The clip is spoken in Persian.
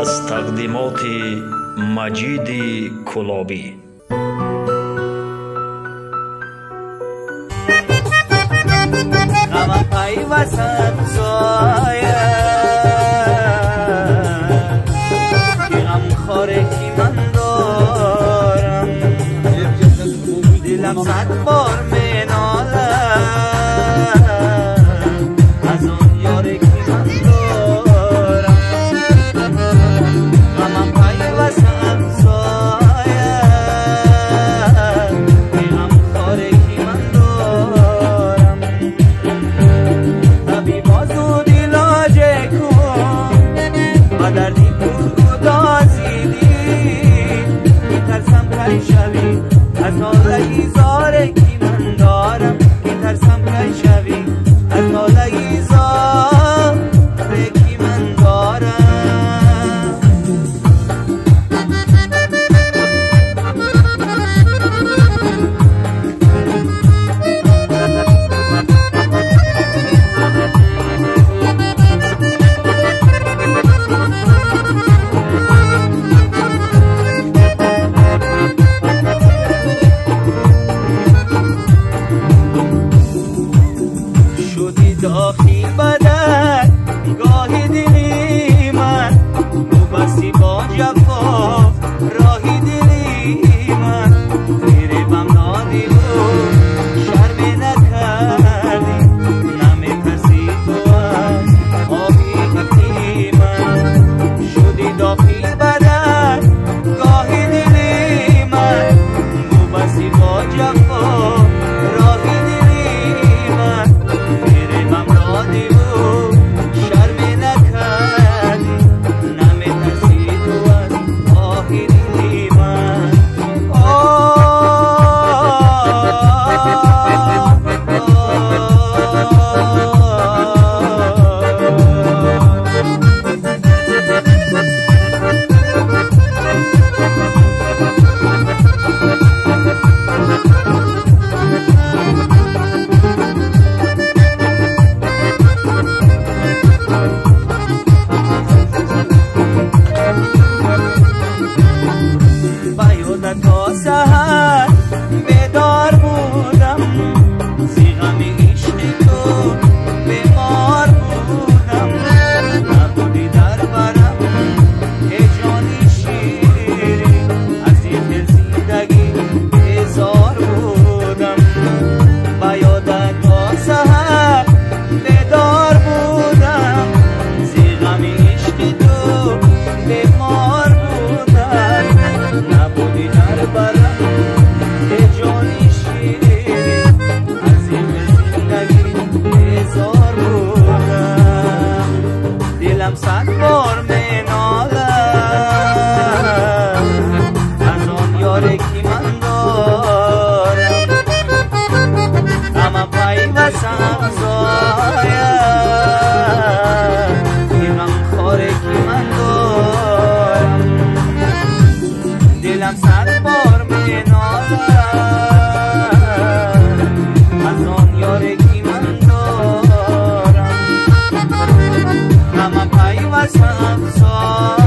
از تقدیمات مجید کلابی. غمم پیوستم سایه که غمخواره که من دارم، دلم 100 بار میناله از اون یاره که من دارم. غمم پیوستم سایه که غمخواره که من دارم. حبیبا زود علاج کن و دردی گدازیدی، میترسم کی شوی از ناله زاره که من دارم، میترسم کی شوی از ناله زاره که من دارم. داخی بدن گاهی دلی من تو بستی با جفا راهی دلی من، فریبم دادی و شرمی نکردی، نمیترسی تو از حقیقتی من. شدی داخی بدن گاهی دلی من تو بستی با جفا راهی دلی من، شرمی نکردی، نمیترسی تو از آهی دلی من. تا سحر بیدار بودم، زیغم عشق تو بیمار بودم، نبودی در برم ای جانی شیری، از این زندگی هزار بودم. با یادت تا سحر بیدار بودم، زیغم عشق تو بیمار بودم، نبودی در برم ای جانی شیری، از این زندگی هزار بودم. دلم 100 بار میناله از آن یاره که من دارم. غمم پیوستم سایه که غمخواره که من دارم. دلم 100 بار میناله از آن یاره که من دارم. غمم پیوستم سایه